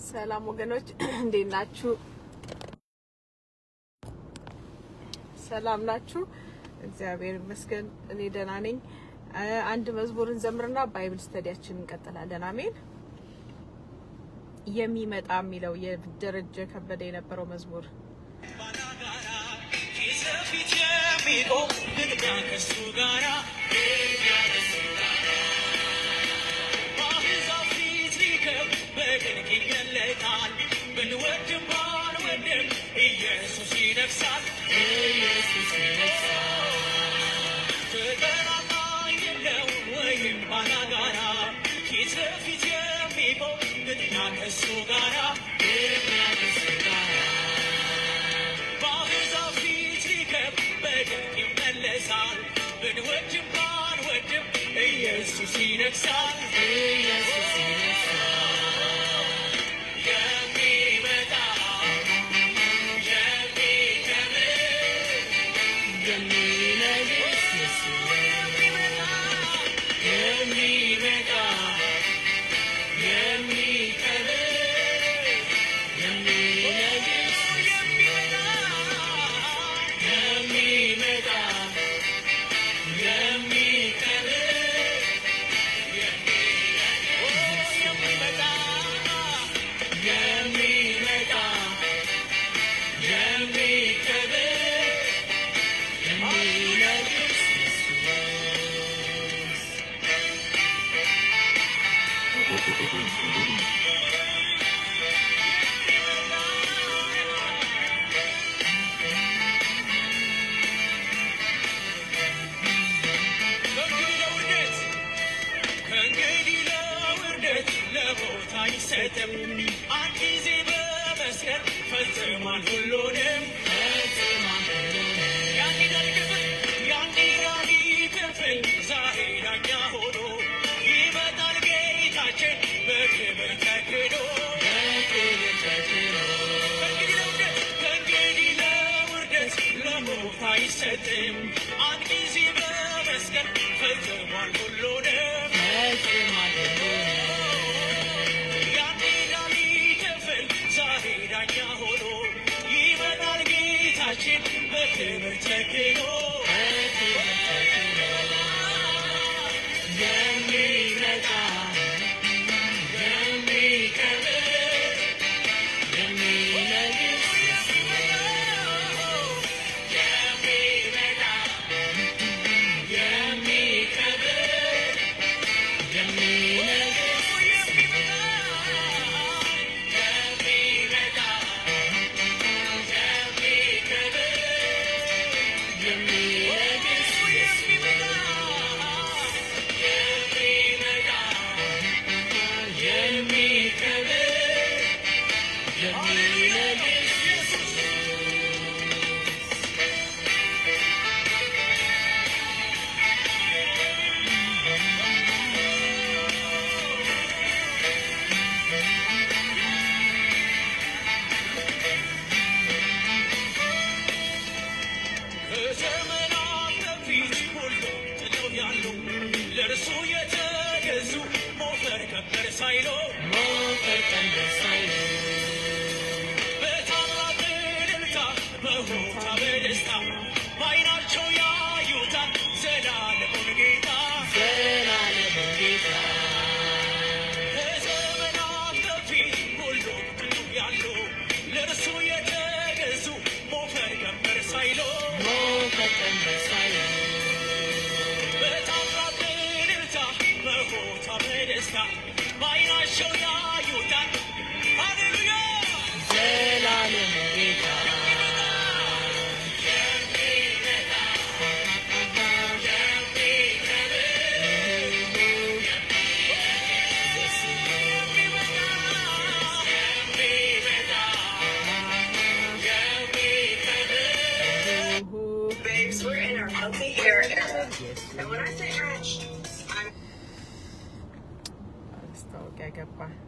ሰላም ወገኖች እንዴት ናችሁ? ሰላም ናችሁ? እግዚአብሔር ይመስገን እኔ ደህና ነኝ። አንድ መዝሙርን ዘምርና ባይብል ስተዲያችንን እንቀጥላለን። አሜን። የሚመጣ የሚለው የደረጀ ከበደ የነበረው መዝሙር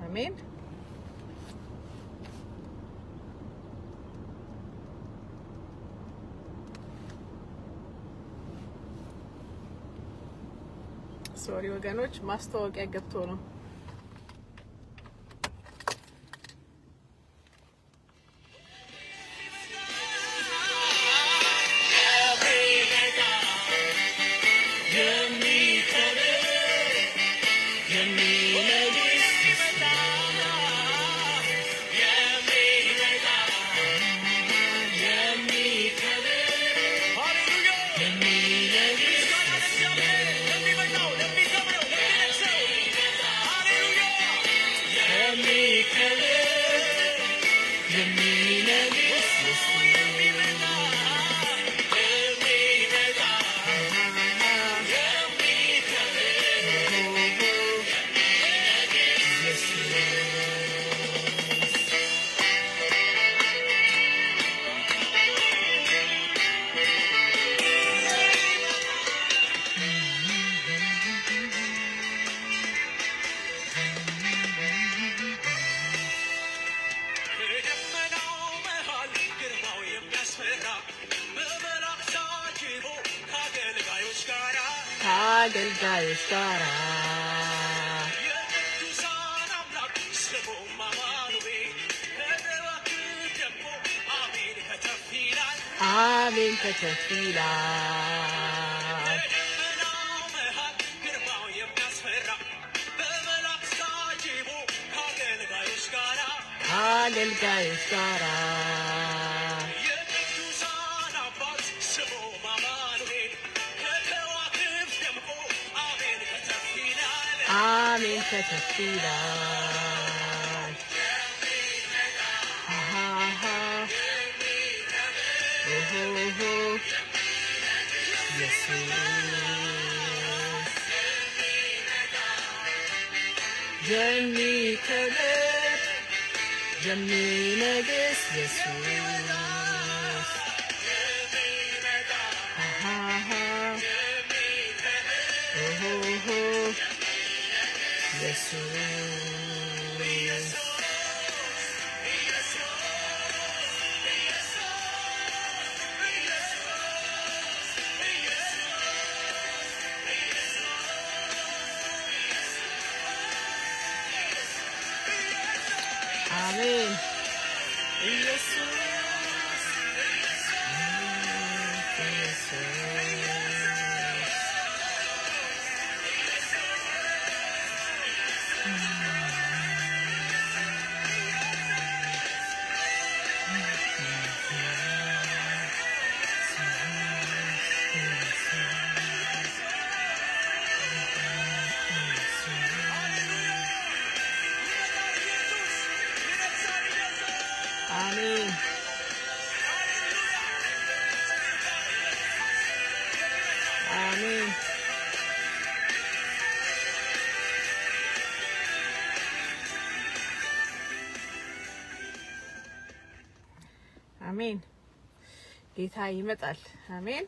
አሜን። ሶሪ ወገኖች ማስታወቂያ ገብቶ ነው። አገልጋዮች ጋራ አሜን ከተፍ ይላል አገልጋዮች ጋራ አሜን ከተፍ ይላል ኢየሱስ የሚከብር የሚነግስ ኢየሱስ ኢየሱስ አሜን ኢየሱስ አሜን አሜን አሜን ጌታ ይመጣል አሜን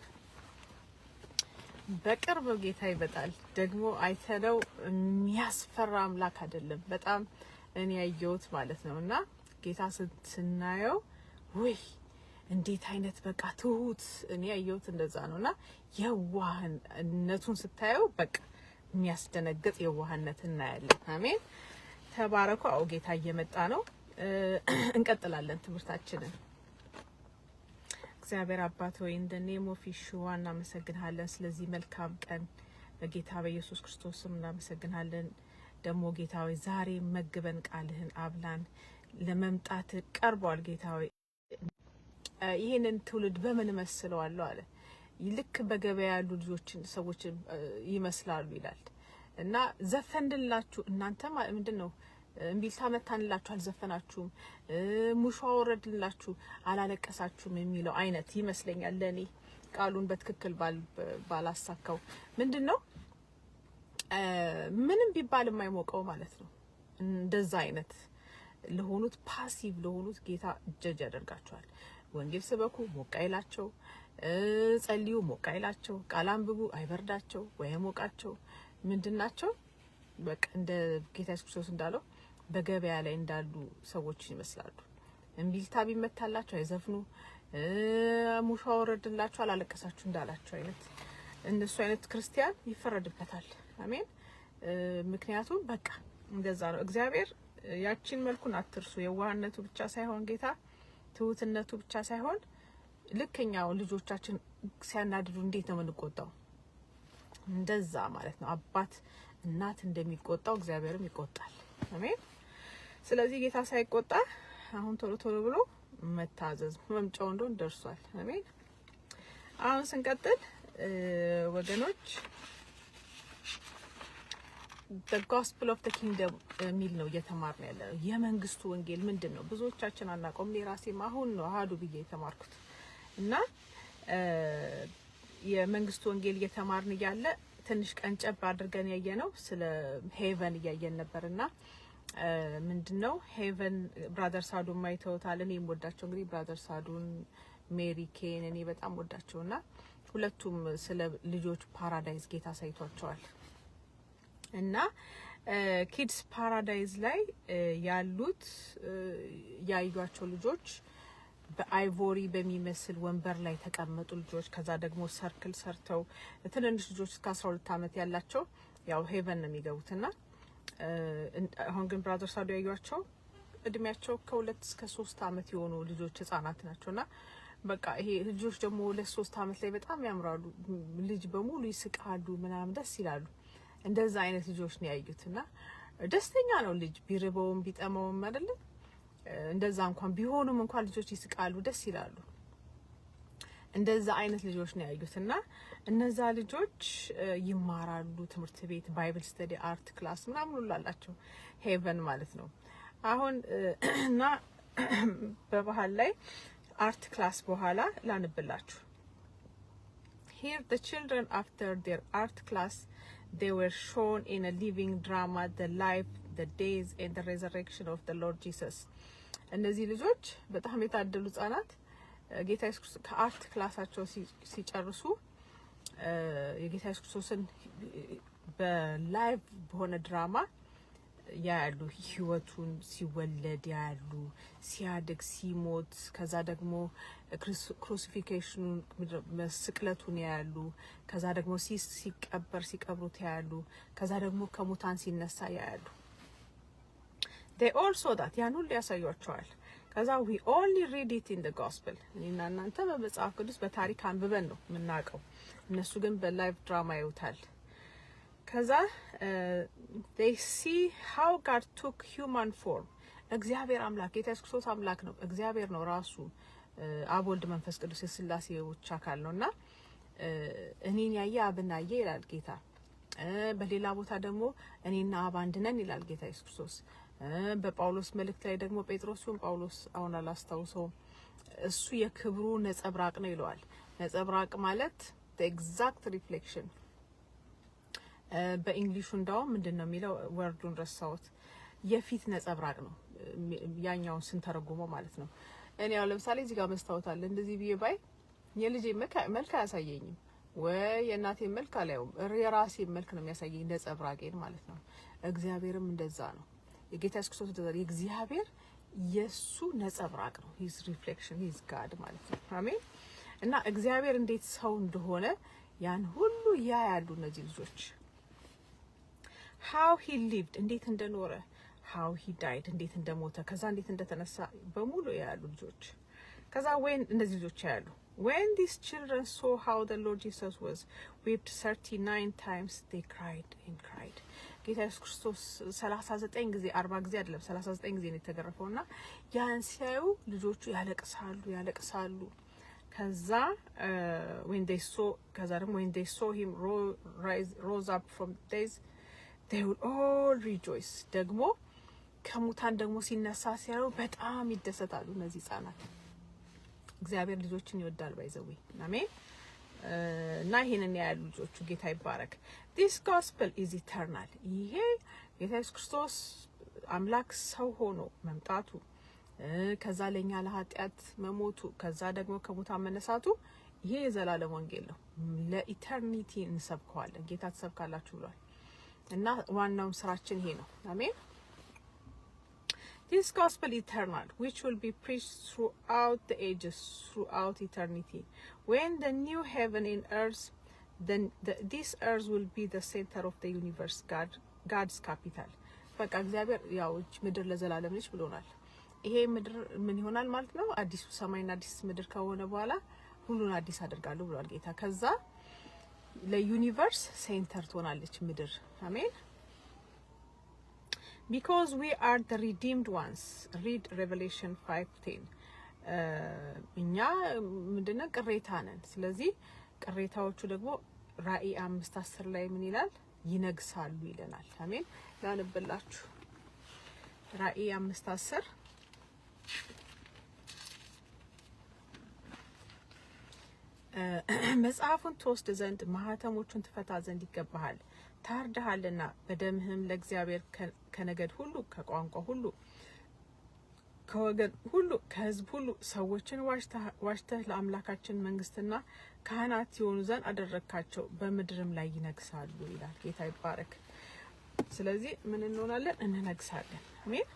በቅርብ ጌታ ይመጣል ደግሞ አይተነው የሚያስፈራ አምላክ አይደለም በጣም እኔ ያየሁት ማለት ነውና ጌታ ስናየው ወይ እንዴት አይነት በቃ ትሁት እኔ ያየሁት እንደዛ ነውና የዋህነቱን ስታየው በቃ የሚያስደነግጥ የዋህነት እናያለን አሜን ተባረኩ አው ጌታ እየመጣ ነው እንቀጥላለን ትምህርታችንን እግዚአብሔር አባት ሆይ እንደ ኔም ኦፍ ኢየሱስ እናመሰግናለን ስለዚህ መልካም ቀን በጌታ በኢየሱስ ክርስቶስም እናመሰግናለን ደሞ ጌታ ሆይ ዛሬ መግበን ቃልህን አብላን ለመምጣት ቀርቧል ጌታ ሆይ ይሄንን ትውልድ በምን መስለዋለሁ አለ ይልክ በገበያ ያሉ ልጆችን ሰዎች ይመስላሉ ይላል እና ዘፈንድላችሁ እናንተ ምንድነው እምቢልታ መታንላችሁ አልዘፈናችሁም ሙሾ ወረድላችሁ አላለቀሳችሁም የሚለው አይነት ይመስለኛል ለኔ ቃሉን በትክክል ባላሳካው ምንድነው ምንም ቢባል የማይሞቀው ማለት ነው እንደዛ አይነት ለሆኑት ፓሲቭ ለሆኑት ጌታ ጀጅ ያደርጋቸዋል ወንጌል ስበኩ ሞቃይላቸው ጸልዩ ሞቃይላቸው ቃል አንብቡ አይበርዳቸው ወይ ሞቃቸው ምንድናቸው በቃ እንደ ጌታ ኢየሱስ ክርስቶስ እንዳለው በገበያ ላይ እንዳሉ ሰዎች ይመስላሉ እምቢልታ ቢመታላቸው አይዘፍኑ ሙሾ ወረድላቸው አላለቀሳችሁ እንዳላቸው አይነት እነሱ አይነት ክርስቲያን ይፈረድበታል አሜን ምክንያቱም በቃ እንደዛ ነው እግዚአብሔር ያቺን መልኩን አትርሱ የዋህነቱ ብቻ ሳይሆን ጌታ ትሁትነቱ ብቻ ሳይሆን ልክኛው ልጆቻችን ሲያናድዱ እንዴት ነው የምንቆጣው እንደዛ ማለት ነው አባት እናት እንደሚቆጣው እግዚአብሔርም ይቆጣል አሜን ስለዚህ ጌታ ሳይቆጣ አሁን ቶሎ ቶሎ ብሎ መታዘዝ መምጫው እንደሆነ ደርሷል አሜን አሁን ስንቀጥል ወገኖች the gospel of the kingdom ሚል ነው እየተማርን ያለው የመንግስቱ ወንጌል ምንድነው ብዙዎቻችን አናውቀውም ለራሴም አሁን ነው አሃዱ ብዬ የተማርኩት እና የመንግስቱ ወንጌል እየተማርን ያለ ትንሽ ቀንጨብ አድርገን ያየነው ስለ ሄቨን ያየን ነበርና ምንድነው ሄቨን ብራዘር ሳዱን ማይተውታል እኔም ወዳቸው እንግዲህ ብራዘር ሳዱን ሜሪ ኬን እኔ በጣም ወዳቸውና ሁለቱም ስለ ልጆች ፓራዳይዝ ጌታ ሳይቷቸዋል እና ኪድስ ፓራዳይዝ ላይ ያሉት ያዩዋቸው ልጆች በአይቮሪ በሚመስል ወንበር ላይ ተቀመጡ ልጆች። ከዛ ደግሞ ሰርክል ሰርተው ትንንሽ ልጆች እስከ 12 አመት ያላቸው ያው ሄቨን ነው የሚገቡትና አሁን ግን ብራዘር ሳዱ ያዩዋቸው እድሜያቸው ከ2 እስከ 3 አመት የሆኑ ልጆች ህጻናት ናቸውና በቃ ይሄ ልጆች ደግሞ 2-3 አመት ላይ በጣም ያምራሉ። ልጅ በሙሉ ይስቃሉ ምናምን ደስ ይላሉ። እንደዛ አይነት ልጆች ነው ያዩትና ደስተኛ ነው ልጅ ቢርበውም ቢጠማውም አይደለ እንደዛ እንኳን ቢሆኑም እንኳን ልጆች ይስቃሉ ደስ ይላሉ። እንደዛ አይነት ልጆች ነው ያዩትና እነዛ ልጆች ይማራሉ ትምህርት ቤት ባይብል ስተዲ አርት ክላስ ምናምን ሁሉ አላቸው ሄቨን ማለት ነው። አሁን እና በባህል ላይ አርት ክላስ በኋላ ላንብላችሁ። Here the children after their art class they were shown in a living drama the life, the days and the resurrection of the Lord Jesus. እነዚህ ልጆች በጣም የታደሉ ህጻናት ጌታ ኢየሱስ ከአርት ክላሳቸው ሲጨርሱ የጌታ ኢየሱስ ክርስቶስን በላይቭ በሆነ ድራማ ያሉ ህይወቱን ሲወለድ ያሉ ሲያድግ ሲሞት ከዛ ደግሞ ክሩሲፊኬሽኑን መስቅለቱን ያሉ ከዛ ደግሞ ሲቀብሩት ያሉ ከዛ ደግሞ ከሙታን ሲነሳ ያሉ they also that ያን ሁሉ ያሳያቸዋል። ከዛ we only read it in the gospel እና እናንተ በመጽሐፍ ቅዱስ በታሪክ አንብበን ነው የምናውቀው። እነሱ ግን በላይቭ ድራማ ያዩታል። ከዛ they see how God took human form እግዚአብሔር አምላክ ጌታ ኢየሱስ ክርስቶስ አምላክ ነው። እግዚአብሔር ነው ራሱ አብ ወልድ መንፈስ ቅዱስ የሥላሴዎች አካል ነውና እኔን ያየ አብን አየ ይላል ጌታ። በሌላ ቦታ ደግሞ እኔና አብ አንድ ነን ይላል ጌታ ኢየሱስ ክርስቶስ። በጳውሎስ መልእክት ላይ ደግሞ ጴጥሮስን ጳውሎስ አሁን አላስታውሰው እሱ የክብሩ ነጸብራቅ ነው ይለዋል። ነጸብራቅ ማለት the exact reflection በእንግሊሹ እንዳውም ምንድነው የሚለው ወርዱን ረሳሁት። የፊት ነጸብራቅ ነው ያኛው ስንተረጉመው ማለት ነው። እኔ ያው ለምሳሌ እዚህ ጋር መስታወት አለ እንደዚህ ብዬ ባይ የልጄ መልክ አያሳየኝም ወይ የእናቴ መልክ አላየውም። የራሴ መልክ ነው የሚያሳየኝ ነጸብራቄን ማለት ነው። እግዚአብሔርም እንደዛ ነው። የጌታ ኢየሱስ ክርስቶስ የእግዚአብሔር የሱ ነጸብራቅ ነው። ሂዝ ሪፍሌክሽን ሂዝ ጋድ ማለት ነው። አሜን። እና እግዚአብሔር እንዴት ሰው እንደሆነ ያን ሁሉ ያያሉ እነዚህ ልጆች። how he lived እንዴት እንደኖረ how he died እንዴት እንደሞተ ከዛ እንዴት እንደተነሳ በሙሉ ያያሉ ልጆች። ከዛ when እነዚህ ልጆች ያያሉ when these children saw how the Lord Jesus was whipped 39 times they cried and cried. ጌታ ኢየሱስ ክርስቶስ 39 ጊዜ 40 ጊዜ አይደለም 39 ጊዜ ነው የተገረፈውና ያን ሲያዩ ልጆቹ ያለቅሳሉ። ከዛ when they saw him rose up from days they would all rejoice. ደግሞ ከሙታን ደግሞ ሲነሳ ሲያዩ በጣም ይደሰታሉ እነዚህ ህፃናት። እግዚአብሔር ልጆችን ይወዳል ባይዘው አሜን። እና ይሄንን ያያሉ ልጆቹ። ጌታ ይባረክ። this gospel is eternal ይሄ ጌታ ኢየሱስ ክርስቶስ አምላክ ሰው ሆኖ መምጣቱ ከዛ ለኛ ለኃጢአት መሞቱ ከዛ ደግሞ ከሙታን መነሳቱ ይሄ የዘላለም ወንጌል ነው። ለኢተርኒቲ እንሰብከዋለን። ጌታ ተሰብካላችሁ ብሏል እና ዋናው ስራችን ይሄ ነው። አሜን። this gospel eternal which will be preached throughout the ages throughout eternity when the new heaven and earth then this earth will be the center of the universe God's capital. በቃ እግዚአብሔር ያው ምድር ለዘላለም ነች ብሎናል። ይሄ ምድር ምን ይሆናል ማለት ነው? አዲሱ ሰማይና አዲስ ምድር ከሆነ በኋላ ሁሉን አዲስ አደርጋለሁ ብሏል ጌታ። ከዛ ለዩኒቨርስ ሴንተር ትሆናለች ምድር። አሜን። because we are the redeemed ones read Revelation 5:10 እኛ ምንድነው ቅሬታ ነን። ስለዚህ ቅሬታዎቹ ደግሞ ራእይ 5:10 ላይ ምን ይላል? ይነግሳሉ ይለናል። አሜን። ላንብላችሁ ራእይ 5:10 መጽሐፉን ትወስድ ዘንድ ማህተሞቹን ትፈታ ዘንድ ይገባሃል። ታርደሃልና በደምህም ለእግዚአብሔር ከነገድ ሁሉ ከቋንቋ ሁሉ ከወገን ሁሉ ከህዝብ ሁሉ ሰዎችን ዋሽተህ ለአምላካችን መንግስትና ካህናት ይሆኑ ዘንድ አደረግካቸው፣ በምድርም ላይ ይነግሳሉ ይላል። ጌታ ይባረክ። ስለዚህ ምን እንሆናለን? እንነግሳለን። አሜን።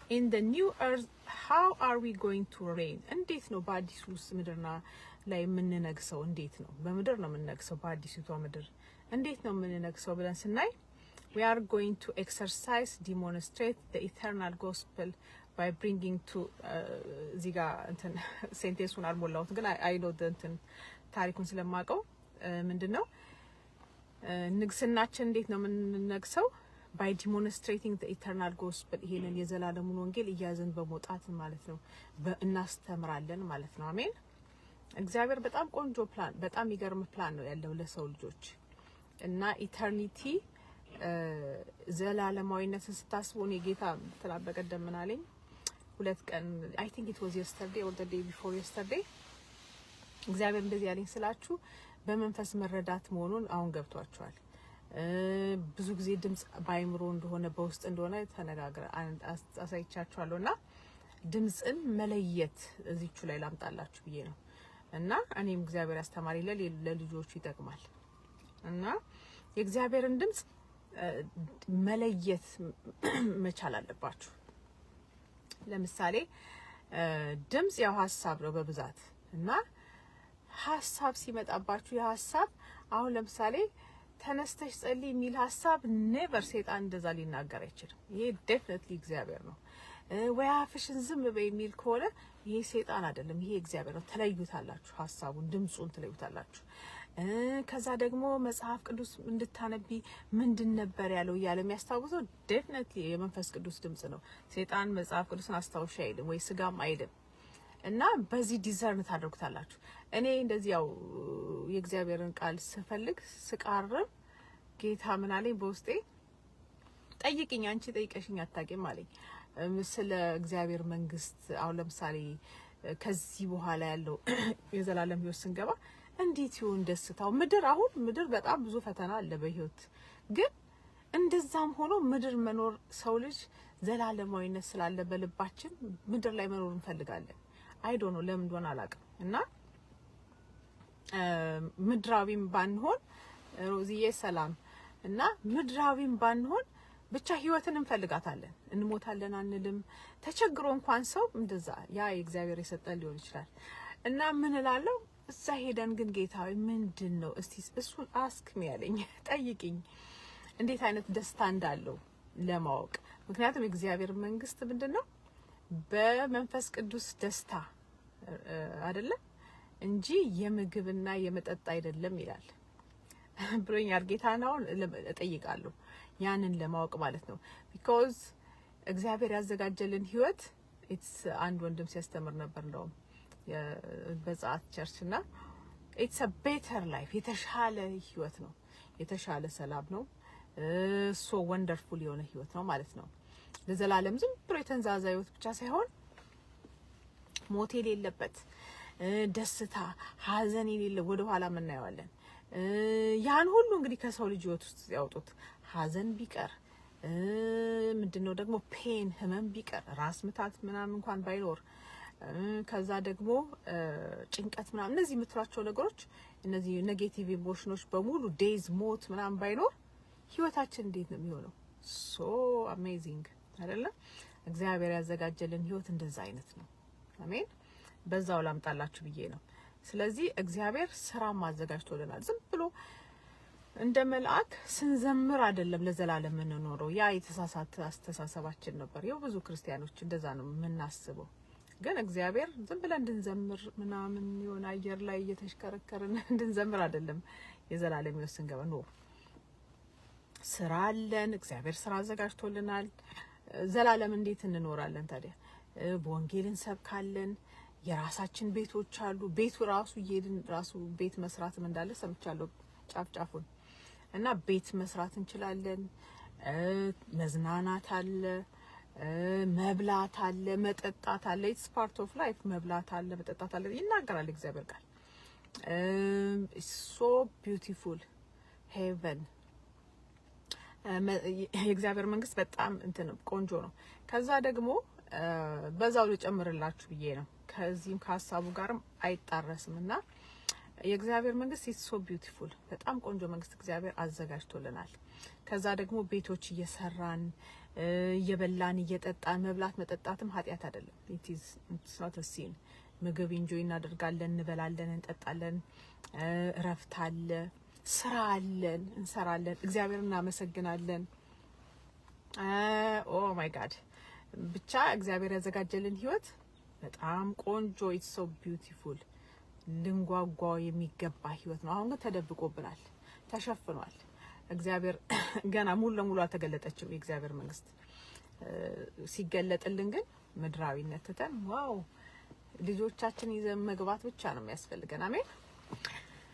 in the new earth how are we going to reign? እንዴት ነው በአዲሱ ምድርና ላይ የምንነግሰው? እንዴት ነው በምድር ነው የምንነግሰው? በአዲሲቷ ምድር እንዴት ነው የምንነግሰው ብለን ስናይ we are going to exercise, demonstrate the eternal gospel by bringing to ዚጋ እንትን ሴንቴንሱን አልሞላሁት ግን I know the እንትን ታሪኩን ስለማውቀው ምንድነው ንግስናችን እንዴት ነው የምንነግሰው? by demonstrating the eternal gospel ይሄንን የዘላለሙን ወንጌል እያዘን በመውጣት ማለት ነው እናስተምራለን ማለት ነው። አሜን። እግዚአብሔር በጣም ቆንጆ ፕላን በጣም ይገርም ፕላን ነው ያለው ለሰው ልጆች እና ኢተርኒቲ ዘላለማዊነትን ስታስቡ ነው ጌታ ተላበቀደም ምን አለኝ ሁለት ቀን I think it was yesterday or the day before yesterday እግዚአብሔር እንደዚህ ያለኝ ስላችሁ በመንፈስ መረዳት መሆኑን አሁን ገብቷቸዋል። ብዙ ጊዜ ድምጽ ባይምሮ እንደሆነ በውስጥ እንደሆነ ተነጋግረ አሳይቻችኋለሁና ድምጽን መለየት እዚቹ ላይ ላምጣላችሁ ብዬ ነው እና እኔም እግዚአብሔር አስተማሪ ለልጆቹ ይጠቅማል እና የእግዚአብሔርን ድምጽ መለየት መቻል አለባችሁ። ለምሳሌ ድምጽ ያው ሐሳብ ነው በብዛት እና ሐሳብ ሲመጣባችሁ የሐሳብ አሁን ለምሳሌ ተነስተሽ ጸልይ የሚል ሐሳብ ኔቨር ሰይጣን እንደዛ ሊናገር አይችልም። ይሄ ዴፊኒትሊ እግዚአብሔር ነው። ወይ አፍሽን ዝም በይ የሚል ከሆነ ይሄ ሰይጣን አይደለም፣ ይሄ እግዚአብሔር ነው። ተለዩታላችሁ፣ ሐሳቡን ድምጹን ተለዩታላችሁ። ከዛ ደግሞ መጽሐፍ ቅዱስ እንድታነቢ ምንድን ነበር ያለው እያለ የሚያስታውሰው ዴፊኒትሊ የመንፈስ ቅዱስ ድምጽ ነው። ሰይጣን መጽሐፍ ቅዱስን አስታውሻ አይልም ወይ ስጋም አይልም። እና በዚህ ዲዘርን ታደርጉታላችሁ። እኔ እንደዚህ ያው የእግዚአብሔርን ቃል ስፈልግ ስቃርም ጌታ ምን አለኝ በውስጤ ጠይቅኝ አንቺ ጠይቀሽኝ አታውቂም አለኝ። ስለ እግዚአብሔር መንግስት አሁን ለምሳሌ ከዚህ በኋላ ያለው የዘላለም ህይወት ስንገባ እንዴት ይሁን ደስታው ምድር አሁን ምድር በጣም ብዙ ፈተና አለ በህይወት ግን እንደዛም ሆኖ ምድር መኖር ሰው ልጅ ዘላለማዊነት ስላለ በልባችን ምድር ላይ መኖር እንፈልጋለን። አይ ዶንት ኖ ለምን እንደሆነ አላውቅም እና ምድራዊም ባንሆን ሮዚዬ ሰላም እና ምድራዊም ባንሆን ብቻ ህይወትን እንፈልጋታለን። እንሞታለን አንልም። ተቸግሮ እንኳን ሰው እንደዛ ያ የእግዚአብሔር የሰጠን ሊሆን ይችላል እና ምን እላለሁ እዛ ሄደን ግን ጌታዊ ምንድነው እስቲ እሱን አስክ ሚያለኝ ጠይቂኝ እንዴት አይነት ደስታ እንዳለው ለማወቅ ምክንያቱም የእግዚአብሔር መንግስት ምንድነው በመንፈስ ቅዱስ ደስታ አይደለም እንጂ የምግብና የመጠጥ አይደለም ይላል ብሎኛል ጌታ ነው እጠይቃለሁ ያንን ለማወቅ ማለት ነው because እግዚአብሔር ያዘጋጀልን ህይወት it's አንድ ወንድም ሲያስተምር ነበር ነው በዛት ቸርችና it's a better life የተሻለ ህይወት ነው የተሻለ ሰላም ነው so wonderful የሆነ ህይወት ነው ማለት ነው ለዘላለም ዝም ብሎ የተንዛዛ ህይወት ብቻ ሳይሆን ሞት የሌለበት ደስታ ሀዘን የሌለ ወደ ኋላ እናየዋለን ያን ሁሉ እንግዲህ ከሰው ልጅ ህይወት ውስጥ ያወጡት ሀዘን ቢቀር ምንድነው ደግሞ ፔን ህመም ቢቀር ራስ ምታት ምናምን እንኳን ባይኖር ከዛ ደግሞ ጭንቀት ምናምን እነዚህ የምትሏቸው ነገሮች እነዚህ ኔጌቲቭ ኢሞሽኖች በሙሉ ዴዝ ሞት ምናምን ባይኖር ህይወታችን እንዴት ነው የሚሆነው ሶ አሜዚንግ አይደለ እግዚአብሔር ያዘጋጀልን ህይወት እንደዛ አይነት ነው አሜን በዛው ላምጣላችሁ ብዬ ነው ስለዚህ እግዚአብሔር ስራ ማዘጋጅቶልናል ዝም ብሎ እንደ መልአክ ስንዘምር አይደለም ለዘላለም እንኖረው ያ የተሳሳተ አስተሳሰባችን ነበር ይው ብዙ ክርስቲያኖች እንደዛ ነው የምናስበው ግን እግዚአብሔር ዝም ብለን እንድንዘምር ምናምን የሆነ አየር ላይ እየተሽከረከርን እንድንዘምር አይደለም የዘላለም ህይወት ስንገባ ነው ስራ አለን እግዚአብሔር ስራ አዘጋጅቶልናል ዘላለም እንዴት እንኖራለን ታዲያ በወንጌልን ሰብካለን የራሳችን ቤቶች አሉ ቤቱ ራሱ ይሄድን ራሱ ቤት መስራትም እንዳለ ሰምቻለሁ ጫፍጫፉን እና ቤት መስራት እንችላለን መዝናናት አለ መብላት አለ መጠጣት አለ it's part of life መብላት አለ መጠጣት አለ ይናገራል እግዚአብሔር ቃል so beautiful heaven የእግዚአብሔር መንግስት በጣም እንትን ቆንጆ ነው ከዛ ደግሞ በዛው ልጨምርላችሁ ብዬ ነው ከዚህም ከሐሳቡ ጋርም አይጣረስምና የእግዚአብሔር መንግስት ኢትስ ሶ ቢዩቲፉል በጣም ቆንጆ መንግስት እግዚአብሔር አዘጋጅቶልናል። ከዛ ደግሞ ቤቶች እየሰራን እየበላን እየጠጣን መብላት መጠጣትም ኃጢያት አይደለም። ኢትስ ኖት አ ሲን። ምግብ ኢንጆይ እናደርጋለን፣ እንበላለን፣ እንጠጣለን፣ እረፍት አለ፣ ስራ አለን፣ እንሰራለን፣ እግዚአብሔር እናመሰግናለን። ኦ ማይ ጋድ ብቻ እግዚአብሔር ያዘጋጀልን ህይወት በጣም ቆንጆ ኢትስ ሶ ቢዩቲፉል ልንጓጓ የሚገባ ህይወት ነው። አሁን ግን ተደብቆብናል፣ ተሸፍኗል። እግዚአብሔር ገና ሙሉ ለሙሉ አልተገለጠችም። የእግዚአብሔር መንግስት ሲገለጥልን ግን ምድራዊነት ትተን ዋው ልጆቻችን ይዘን መግባት ብቻ ነው የሚያስፈልገን። አሜን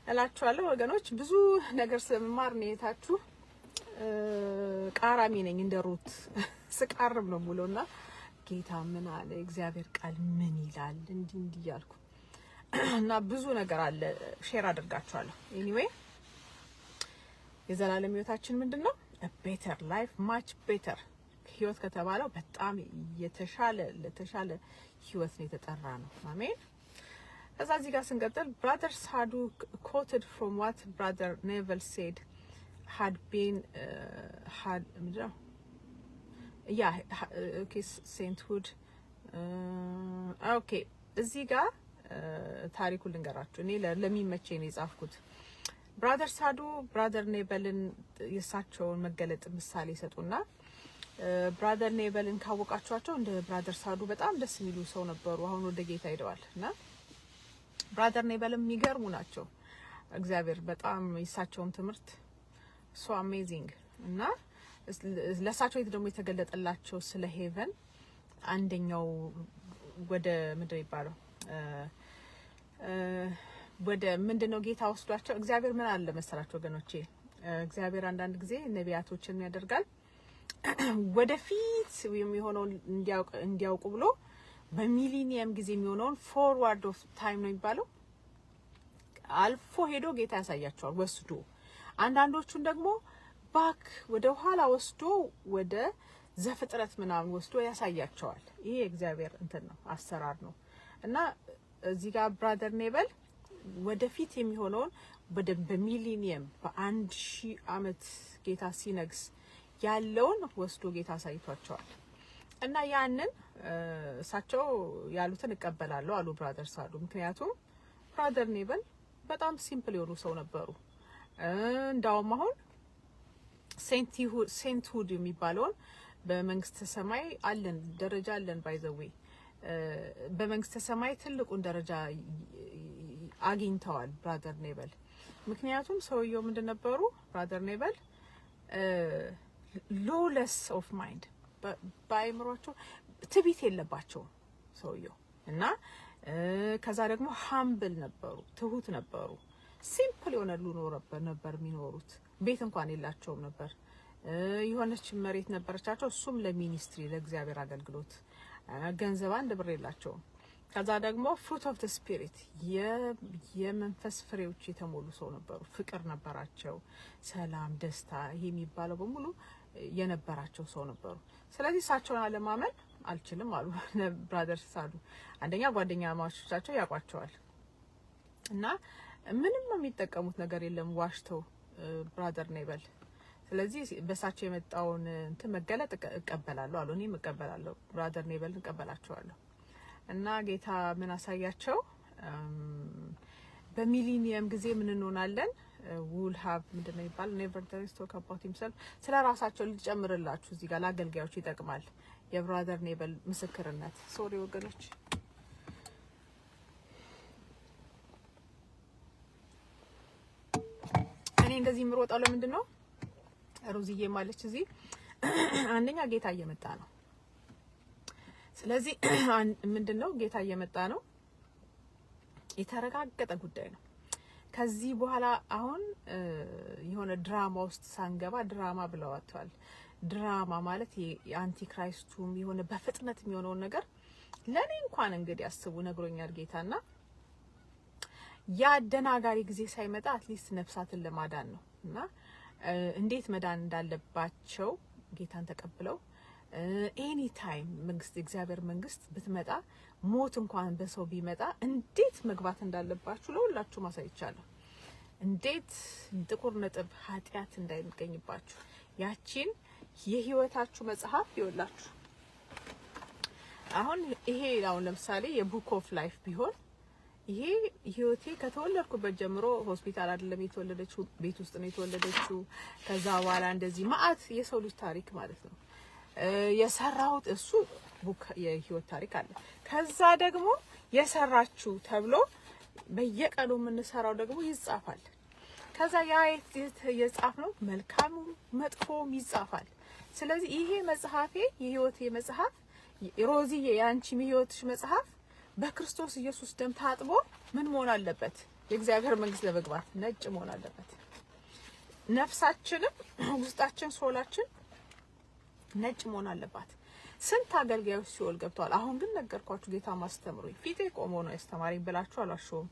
እላችኋለሁ ወገኖች። ብዙ ነገር ስለምማር ነው የታችሁ ቃራሚ ነኝ እንደ ሩት ስቃርም ነው ሙሉና ጌታ ምን አለ እግዚአብሔር ቃል ምን ይላል እንዲህ ያልኩ እና ብዙ ነገር አለ ሼር አድርጋችኋለሁ። ኤኒዌይ የዘላለም ህይወታችን ምንድነው? a better life much better ህይወት ከተባለው በጣም ለተሻለ ህይወት ነው የተጠራ ነው። አሜን። ከዛ እዚህ ጋር ስንቀጥል brother Sadu quoted from what brother Neville said had been sainthood okay እዚህ ጋር ታሪኩ ልንገራችሁ። እኔ ለሚመቸኝ ነው የጻፍኩት። ብራዘር ሳዱ ብራዘር ኔቨልን የሳቸውን መገለጥ ምሳሌ ሰጡና ብራዘር ኔቨልን ካወቃችኋቸው እንደ ብራዘር ሳዱ በጣም ደስ የሚሉ ሰው ነበሩ። አሁን ወደ ጌታ ሄደዋልና ብራዘር ኔቨልም የሚገርሙ ናቸው። እግዚአብሔር በጣም የሳቸውን ትምህርት ሶ አሜዚንግ እና ለሳቸው ደግሞ የተገለጠላቸው ስለ ሄቨን አንደኛው ወደ ምድር ይባላል ወደ ምንድነው ጌታ ወስዷቸው እግዚአብሔር ምን አለ መሰላችሁ ወገኖቼ፣ እግዚአብሔር አንዳንድ ጊዜ ነቢያቶችን ያደርጋል ወደፊት የሚሆነው እንዲያውቁ ብሎ በሚሊኒየም ጊዜ የሚሆነውን ፎርዋርድ ኦፍ ታይም ነው የሚባለው አልፎ ሄዶ ጌታ ያሳያቸዋል ወስዶ። አንዳንዶቹን ደግሞ ባክ ወደ ኋላ ወስዶ ወደ ዘፍጥረት ምናምን ወስዶ ያሳያቸዋል። ይሄ እግዚአብሔር እንትን ነው አሰራር ነው። እና እዚህ ጋር ብራዘር ኔቨል ወደፊት የሚሆነውን በሚሊኒየም በ1000 አመት ጌታ ሲነግስ ያለውን ወስዶ ጌታ አሳይቷቸዋል። እና ያንን እሳቸው ያሉትን እቀበላለሁ አሉ ብራዘር ሳዱ። ምክንያቱም ብራዘር ኔቨል በጣም ሲምፕል የሆኑ ሰው ነበሩ። እንዳውም አሁን ሴንትሁድ የሚባለውን በመንግስተ ሰማይ አለን ደረጃ አለን ባይዘዌ በመንግስተ ሰማይ ትልቁን ደረጃ አግኝተዋል ብራዘር ኔቨል። ምክንያቱም ሰውየው ምንድነው ብራዘር ኔቨል ሎለስ ኦፍ ማይንድ ባይምሯቸው ትቢት የለባቸው ሰውየው እና ከዛ ደግሞ ሃምብል ነበሩ፣ ትሁት ነበሩ። ሲምፕል የሆነ ኑሮ ነበር የሚኖሩት። ቤት እንኳን የላቸውም ነበር። የሆነች መሬት ነበረቻቸው፣ እሱም ለሚኒስትሪ ለእግዚአብሔር አገልግሎት። ገንዘብ አንድ ብር የላቸውም። ከዛ ደግሞ ፍሩት ኦፍ ዘ ስፒሪት የመንፈስ ፍሬዎች የተሞሉ ሰው ነበሩ። ፍቅር ነበራቸው፣ ሰላም፣ ደስታ ይሄ የሚባለው በሙሉ የነበራቸው ሰው ነበሩ። ስለዚህ እሳቸውን አለማመን አልችልም አሉ ብራዘር ሳዱ። አንደኛ ጓደኛ ማቾቻቸው ያቋቸዋል እና ምንም የሚጠቀሙት ነገር የለም ዋሽተው ብራዘር ኔቨል። ስለዚህ በሳቸው የመጣውን እንትን መገለጥ እቀበላለሁ አሉ። እኔም እቀበላለሁ ብራዘር ኔቨል እቀበላቸዋለሁ። እና ጌታ ምን አሳያቸው? በሚሊኒየም ጊዜ ምን እንሆናለን? will have ምንድነው ይባል never talk about himself። ስለ ራሳቸው ልጨምርላችሁ እዚህ ጋር ለአገልጋዮች ይጠቅማል የብራዘር ኔቨል ምስክርነት። ሶሪ ወገኖች እኔ እንደዚህ ምሮጣው ለምንድን ነው? ሩዝዬ ማለች እዚህ አንደኛ ጌታ እየመጣ ነው። ስለዚህ ምንድነው ጌታ እየመጣ ነው፣ የተረጋገጠ ጉዳይ ነው። ከዚህ በኋላ አሁን የሆነ ድራማ ውስጥ ሳንገባ ድራማ ብለዋታል። ድራማ ማለት የአንቲ ክራይስቱም የሆነ በፍጥነት የሚሆነውን ነገር ለኔ እንኳን እንግዲህ አስቡ ነግሮኛል ጌታና ያደናጋሪ ጊዜ ሳይመጣ አትሊስት ነፍሳትን ለማዳን ነው። እና እንዴት መዳን እንዳለባቸው ጌታን ተቀብለው ኤኒ ታይም መንግስት እግዚአብሔር መንግስት ብትመጣ ሞት እንኳን በሰው ቢመጣ እንዴት መግባት እንዳለባችሁ ለሁላችሁ ማሳይቻለሁ። እንዴት ጥቁር ነጥብ ኃጢአት እንዳይገኝባችሁ ያቺን የህይወታችሁ መጽሐፍ ይወላችሁ። አሁን ይሄ አሁን ለምሳሌ የቡክ ኦፍ ላይፍ ቢሆን ይሄ ህይወቴ ከተወለድኩበት ጀምሮ ሆስፒታል አይደለም የተወለደችው፣ ቤት ውስጥ ነው የተወለደችው። ከዛ በኋላ እንደዚህ ማአት የሰው ልጅ ታሪክ ማለት ነው የሰራሁት እሱ ቡክ የህይወት ታሪክ አለ። ከዛ ደግሞ የሰራችሁ ተብሎ በየቀኑ የምንሰራው ደግሞ ይጻፋል። ከዛ ያ የጻፍነው መልካሙ መጥፎም ይጻፋል። ስለዚህ ይሄ መጽሐፌ የህይወቴ መጽሐፍ ሮዚዬ ያንቺም የህይወትሽ መጽሐፍ በክርስቶስ ኢየሱስ ደም ታጥቦ ምን መሆን አለበት? የእግዚአብሔር መንግስት ለመግባት ነጭ መሆን አለበት። ነፍሳችንም ውስጣችን ሶላችን ነጭ መሆን አለባት። ስንት አገልጋዮች ሲኦል ገብተዋል። አሁን ግን ነገርኳችሁ፣ ጌታ ማስተምሩኝ ፊቴ ቆሞ ነው ያስተማረኝ ብላችሁ አላሽውም።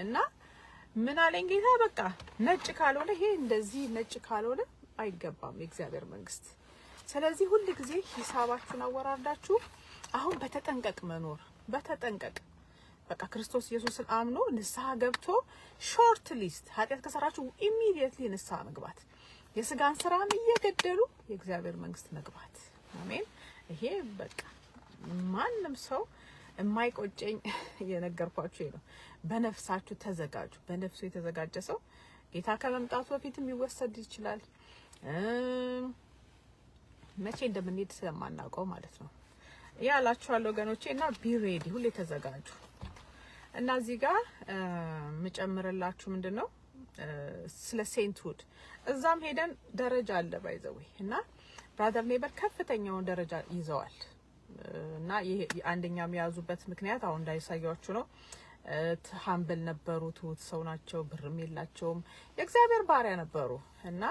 እና ምን አለኝ ጌታ፣ በቃ ነጭ ካልሆነ ይሄ እንደዚህ ነጭ ካልሆነ አይገባም የእግዚአብሔር መንግስት። ስለዚህ ሁሉ ጊዜ ሂሳባችሁን አወራርዳችሁ አሁን በተጠንቀቅ መኖር፣ በተጠንቀቅ በቃ ክርስቶስ ኢየሱስን አምኖ ንስሐ ገብቶ ሾርት ሊስት ኃጢአት ከሰራችሁ ኢሚዲየትሊ ንስሐ መግባት፣ የስጋን ስራን እየገደሉ የእግዚአብሔር መንግስት መግባት። አሜን። ይሄ በቃ ማንም ሰው የማይቆጨኝ የነገርኳችሁ ነው። በነፍሳችሁ ተዘጋጁ። በነፍሱ የተዘጋጀ ሰው ጌታ ከመምጣቱ በፊትም ይወሰድ ይችላል። መቼ እንደምንሄድ ስለማናውቀው ማለት ነው ያላችኋለሁ ወገኖቼ። እና ቢ ሬዲ፣ ሁሌ ተዘጋጁ። እና እዚህ ጋር ምጨምርላችሁ ምንድነው ስለ ሴንትሁድ እዛም ሄደን ደረጃ አለ ባይዘው እና ብራዘር ኔበር ከፍተኛውን ደረጃ ይዘዋል። እና ይሄ አንደኛው የሚያዙበት ምክንያት አሁን እንዳይሳያችሁ ነው። ሀምብል ነበሩ፣ ትሁት ሰው ናቸው፣ ብርም የላቸውም፣ የእግዚአብሔር ባሪያ ነበሩ። እና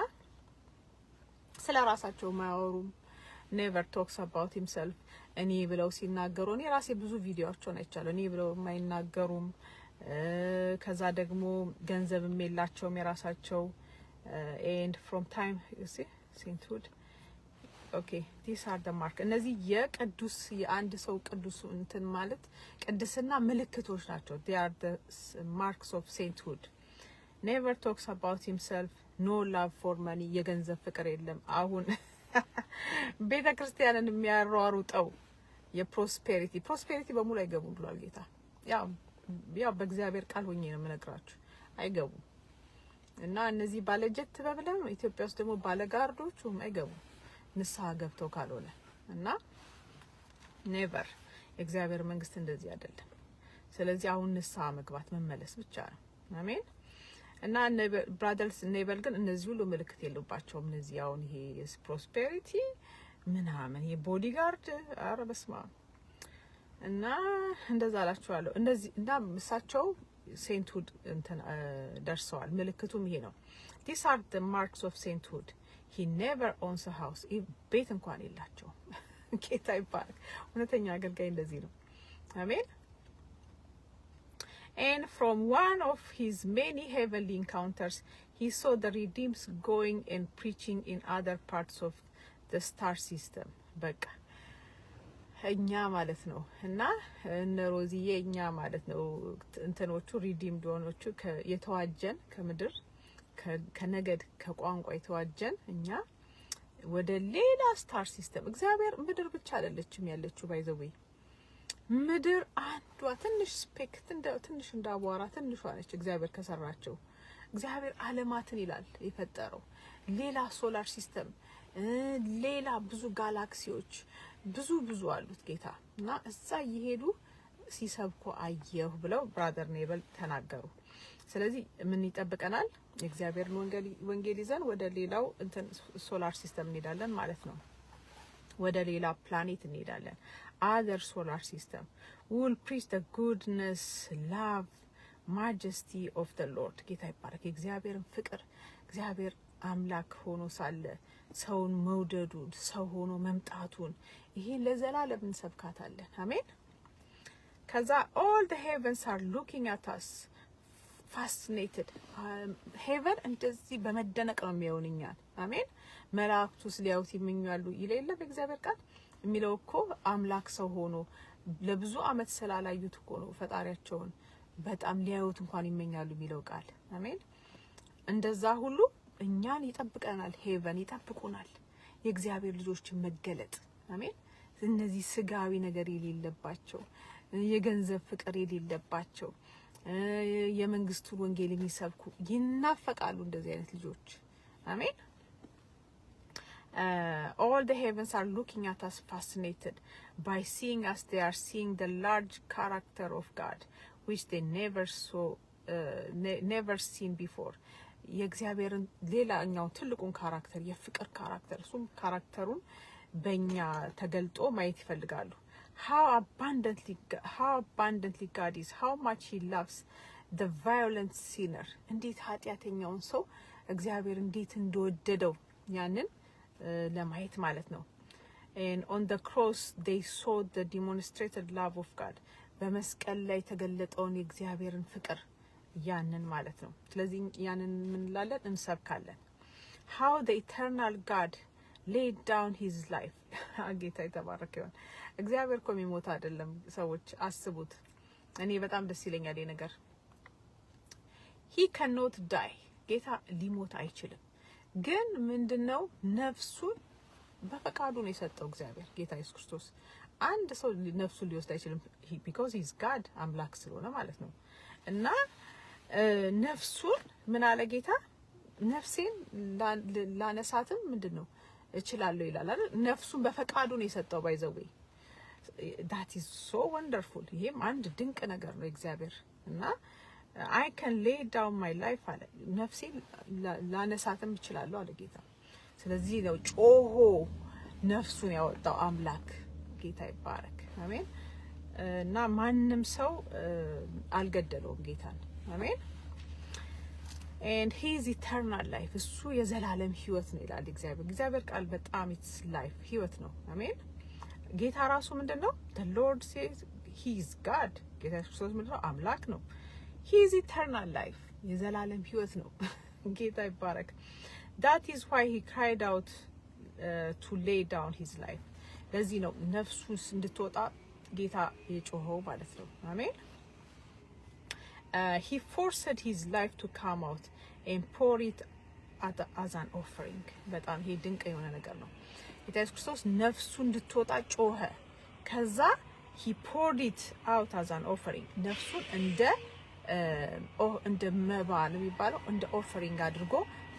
ስለ ራሳቸው ማያወሩም። ኔቨር ቶክስ አባውት ሂምሰልፍ። እኔ ብለው ሲናገሩ እኔ ራሴ ብዙ ቪዲዮአቸውን አይቻለሁ። እኔ ብለው የማይናገሩም። ከዛ ደግሞ ገንዘብም የላቸውም የራሳቸው ኤንድ ፍሮም ታይም ዩ ሲ ሴንትሁድ ኦኬ ዲስ አር ደ ማርክ። እነዚህ የቅዱስ የአንድ ሰው ቅዱስ እንትን ማለት ቅድስና ምልክቶች ናቸው። they are the marks of sainthood. never talks about himself, no love for money. የገንዘብ ፍቅር የለም። አሁን ቤተ ክርስቲያንን የሚያሯሩጠው የፕሮስፔሪቲ በሙሉ አይገቡም ብሏል ጌታ። ያው በእግዚአብሔር ቃል ሆኜ ነው የምነግራችሁ፣ አይገቡም። እና እነዚህ ባለጀት በብለው ኢትዮጵያ ውስጥ ደግሞ ባለጋርዶቹም አይገቡም ንስሐ ገብተው ካልሆነ። እና ኔቨር የእግዚአብሔር መንግስት እንደዚህ አይደለም። ስለዚህ አሁን ንስሐ መግባት መመለስ ብቻ ነው። አሜን። እና ብራዘርስ ኔቨር ግን እነዚህ ሁሉ ምልክት የለባቸውም። እነዚህ አሁን ይሄ ፕሮስፔሪቲ ምናምን የቦዲጋርድ አረ በስማ እና እንደዛ አላችኋለሁ። እንደዚህ እና ምሳቸው ሴንትሁድ እንትን ደርሰዋል። ምልክቱም ይሄ ነው። these are the marks of sainthood. he never owns a house. ቤት እንኳን የላቸውም። ጌታ ይባረክ። እውነተኛ አገልጋይ እንደዚህ ነው። አሜን። and from one of his many heavenly encounters he saw the redeemed going and preaching in other parts of the star system. በቃ እኛ ማለት ነው። እና እነ ሮዚዬ እኛ ማለት ነው እንትኖቹ ሪዲምድ ሆኖቹ የተዋጀን ከምድር ከነገድ ከቋንቋ የተዋጀን እኛ ወደ ሌላ ስታር ሲስተም። እግዚአብሔር ምድር ብቻ አይደለችም ያለችው ባይዘዌ ምድር አንዷ ትንሽ ስፔክ ትንሽ እንዳቧራ ትንሿ ነች እግዚአብሔር ከሰራቸው። እግዚአብሔር ዓለማትን ይላል የፈጠረው ሌላ ሶላር ሲስተም ሌላ ብዙ ጋላክሲዎች ብዙ አሉት ጌታ። እና እዛ እየሄዱ ሲሰብኩ አየሁ ብለው ብራዘር ኔቨል ተናገሩ። ስለዚህ ምን ይጠብቀናል? የእግዚአብሔርን ወንጌል ይዘን ወደ ሌላው እንትን ሶላር ሲስተም እንሄዳለን ማለት ነው። ወደ ሌላ ፕላኔት እንሄዳለን። other solar system. we will preach the goodness, love, majesty of the Lord. ጌታ ይባረክ። የእግዚአብሔርን ፍቅር እግዚአብሔር አምላክ ሆኖ ሳለ ሰውን መውደዱን ሰው ሆኖ መምጣቱን ይሄን ለዘላለም እንሰብካታለን። አሜን። ከዛ all the heavens are looking at us fascinated. heaven እንደዚህ በመደነቅ ነው የሚያዩንኛል። አሜን። መላእክቱስ ሊያዩት ይመኛሉ ይላል በእግዚአብሔር ቃል። የሚለው እኮ አምላክ ሰው ሆኖ ለብዙ አመት ስላላዩት እኮ ነው ፈጣሪያቸውን በጣም ሊያዩት እንኳን ይመኛሉ የሚለው ቃል። አሜን። እንደዛ ሁሉ እኛን ይጠብቀናል፣ ሄቨን ይጠብቁናል፣ የእግዚአብሔር ልጆችን መገለጥ። አሜን። እነዚህ ስጋዊ ነገር የሌለባቸው የገንዘብ ፍቅር የሌለባቸው የመንግስቱን ወንጌል የሚሰብኩ ይናፈቃሉ እንደዚህ አይነት ልጆች። አሜን። all the heavens are looking at us fascinated by seeing us. They are seeing the large character of God which they never seen before. የእግዚአብሔርን ሌላኛው ትልቁን ካራክተር የፍቅር ካራክተር እሱም ካራክተሩን በእኛ ተገልጦ ማየት ይፈልጋሉ። how abundantly God is, how much he loves the violent sinner. እንዴት ኃጢአተኛውን ሰው እግዚአብሔር እንዴት እንደወደደው ያንን ለማየት ማለት ነው። and on the cross they saw the demonstrated love of God. በመስቀል ላይ ተገለጠውን የእግዚአብሔርን ፍቅር ያንን ማለት ነው። ስለዚህ ያንን ምን እንላለን? እንሰብካለን። how the eternal God laid down his life. ጌታ የተባረከ ይሁን። እግዚአብሔር እኮ የሚሞት አይደለም። ሰዎች አስቡት። እኔ በጣም ደስ ይለኛል ይሄ ነገር። he cannot die. ጌታ ሊሞት አይችልም። ግን ምንድነው ነፍሱን በፈቃዱ ነው የሰጠው እግዚአብሔር ጌታ ኢየሱስ ክርስቶስ። አንድ ሰው ነፍሱን ሊወስድ አይችልም because he is God አምላክ ስለሆነ ማለት ነው። እና ነፍሱን ምን አለ ጌታ? ነፍሴን ላነሳትም ምንድነው እችላለሁ ይላል አይደል? ነፍሱን በፈቃዱ ነው የሰጠው ባይዘዌ that is so wonderful። ይሄም አንድ ድንቅ ነገር ነው እግዚአብሔር። እና I can lay down my life አለ ነፍሴን ላነሳትም እችላለሁ አለ ጌታ። ስለዚህ ነው ጮሆ ነፍሱን ያወጣው አምላክ ጌታ ይባረክ። አሜን። እና ማንም ሰው አልገደለውም ጌታን። አሜን። and he is eternal life. እሱ የዘላለም ህይወት ነው ይላል እግዚአብሔር። እግዚአብሔር ቃል በጣም it's life ህይወት ነው። አሜን። ጌታ ራሱ ምንድነው? the Lord says he is God። ጌታ ኢየሱስ ምንድነው? አምላክ ነው። he is eternal life የዘላለም ህይወት ነው። ጌታ ይባረክ። that is why he cried out to lay down his life። ለዚህ ነው ነፍሱን እንድትወጣ ጌታ የጮኸው ማለት ነው። አሜን። he forced his life to come out and pour it as an offering። በጣም ይሄ ድንቅ የሆነ ነገር ነው። ጌታ ኢየሱስ ክርስቶስ ነፍሱን እንድትወጣ ጮኸ። ከዛ he poured it out as an offering። ነፍሱን እንደ መባ ነው የሚባለው እንደ ኦፈሪንግ አድርጎ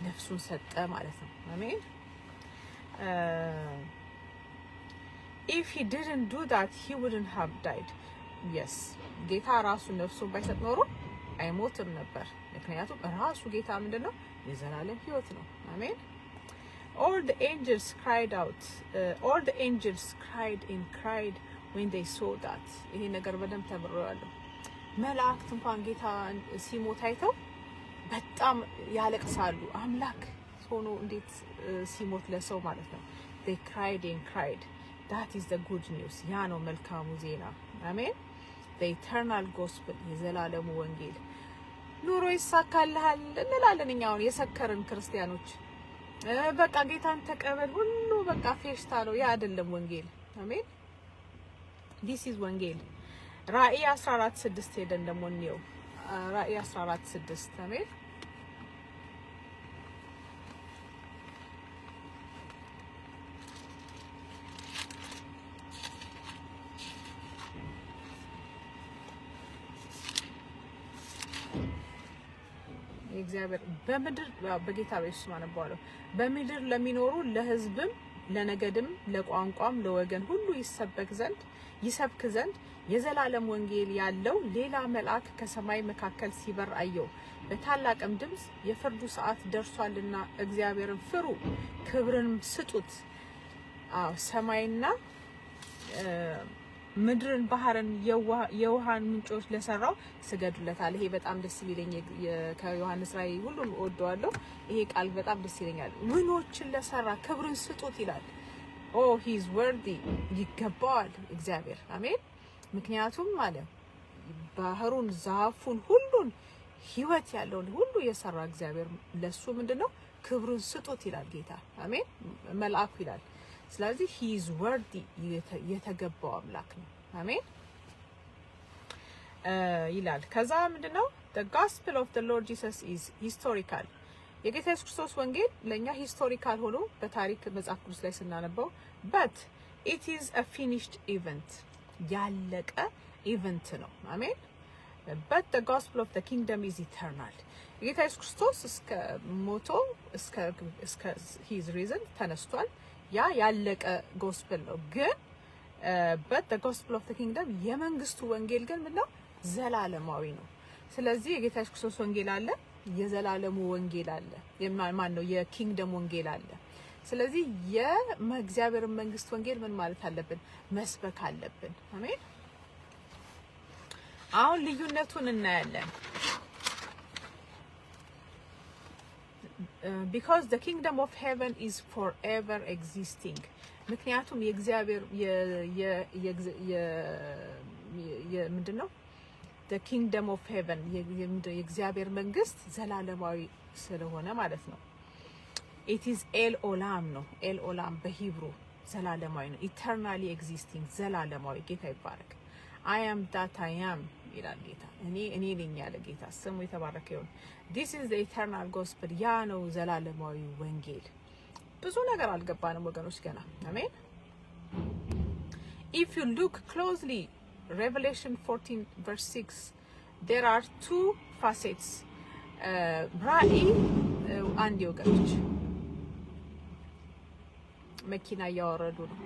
ነፍሱን ሰጠ ማለት ነው። አሜን። if he didn't do that he wouldn't have died. yes ጌታ ራሱ ነፍሱን ባይሰጥ ኖሮ አይሞትም ነበር። ምክንያቱም ራሱ ጌታ ምንድነው? የዘላለም ህይወት ነው። አሜን። all the angels cried and cried when they saw that። ይሄ ነገር በደንብ ተብራራለሁ። መላእክት እንኳን ጌታ ሲሞት አይተው በጣም ያለቅሳሉ። አምላክ ሆኖ እንዴት ሲሞት ለሰው ማለት ነው። they cried and cried. that is the good news። ያ ነው መልካሙ ዜና። አሜን። the eternal gospel የዘላለሙ ወንጌል። ኑሮ ይሳካልሃል እንላለን እኛ አሁን የሰከርን ክርስቲያኖች። በቃ ጌታን ተቀበል ሁሉ በቃ ፌሽታ ነው። ያ አይደለም ወንጌል። አሜን። this is ወንጌል። ራእይ 14:6 ሄደን ደግሞ እንየው። ራእይ 14:6 አሜን። እግዚአብሔር በምድር በጌታ በኢየሱስ ማነባለው በምድር ለሚኖሩ ለሕዝብም ለነገድም ለቋንቋም ለወገን ሁሉ ይሰብክ ዘንድ የዘላለም ወንጌል ያለው ሌላ መልአክ ከሰማይ መካከል ሲበር አየው። በታላቅም ድምጽ የፍርዱ ሰዓት ደርሷልና እግዚአብሔርን ፍሩ፣ ክብርንም ስጡት። ሰማይና ምድርን ባህርን የውሃን ምንጮች ለሰራው ስገዱለታል። ይሄ በጣም ደስ ይለኝ። ከዮሐንስ ራእይ ሁሉም ወደዋለሁ። ይሄ ቃል በጣም ደስ ይለኛል። ምኖችን ለሰራ ክብርን ስጡት ይላል። he is worthy ይገባዋል እግዚአብሔር። አሜን። ምክንያቱም ማለት ባህሩን ዛፉን ሁሉን ህይወት ያለውን ሁሉ የሰራ እግዚአብሔር ለሱ ምንድነው ክብሩን ስጡት ይላል ጌታ። አሜን። መልአኩ ይላል። ስለዚህ he is worthy የተገባው አምላክ ነው አሜን ይላል ከዛ ምንድነው the gospel of the Lord Jesus is historical የጌታ ኢየሱስ ክርስቶስ ወንጌል ለኛ ሂስቶሪካል ሆኖ በታሪክ መጽሐፍ ቅዱስ ላይ ስናነበው but it is a finished event ያለቀ ኢቨንት ነው አሜን but the gospel of the kingdom is eternal የጌታ ኢየሱስ ክርስቶስ እስከ ሞቶ እስከ his reason ተነስቷል ያ ያለቀ gospel ነው ግን but the gospel of the kingdom የመንግስቱ ወንጌል ግን ምንድነው ዘላለማዊ ነው ስለዚህ የጌታ ኢየሱስ ክርስቶስ ወንጌል አለ የዘላለሙ ወንጌል አለ ማን ነው የኪንግደም ወንጌል አለ ስለዚህ የእግዚአብሔር መንግስት ወንጌል ምን ማለት አለብን መስበክ አለብን አሜን አሁን ልዩነቱን እናያለን because the kingdom of heaven is forever existing ምክንያቱም የእግዚአብሔር ምንድነው the kingdom of heaven የእግዚአብሔር መንግስት ዘላለማዊ ስለሆነ ማለት ነው it is el olam ነው el olam በሂብሩ ዘላለማዊ ነው eternally existing ዘላለማዊ ጌታ ይባረክ I am that I am ይላል ጌታ እኔ ነኝ ያለ ጌታ ስሙ የተባረከ ይሁን this is the eternal gospel ያ ነው ዘላለማዊ ወንጌል ብዙ ነገር አልገባንም ወገኖች ገና አሜን if you look closely Revelation 14 verse 6 there are two facets ራእይ አንድ ወገኖች መኪና ያወረዱ ነው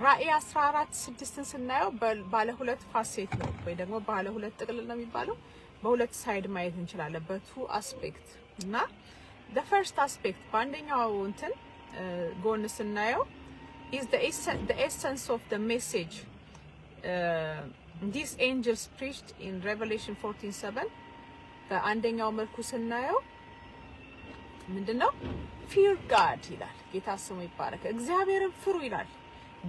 ራእይ 14:6 ስናየው ባለ ሁለት ፋሴት ነው ወይ ደግሞ ባለ ሁለት ጥቅልል ነው የሚባለው በሁለት ሳይድ ማየት እንችላለን በቱ አስፔክት እና the first aspect በአንደኛው እንትን ጎን ስናየው is the essence of the message these angels preached in Revelation 14:7 በአንደኛው መልኩ ስናየው ምንድነው fear God ይላል ጌታ ስሙ ይባረክ እግዚአብሔርን ፍሩ ይላል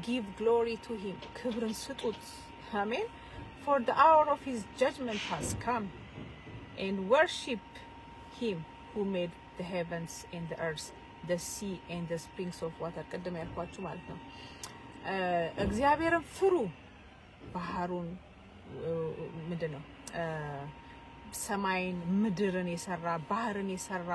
give glory to him ክብርን ስጡት አሜን for the hour of his judgment has come and worship him who made the heavens and the earth the sea and the springs of water ቀደም ያልኳችሁ ማለት ነው እግዚአብሔርን ፍሩ ባህሩን ምንድነው ሰማይን ምድርን የሰራ ባህርን የሰራ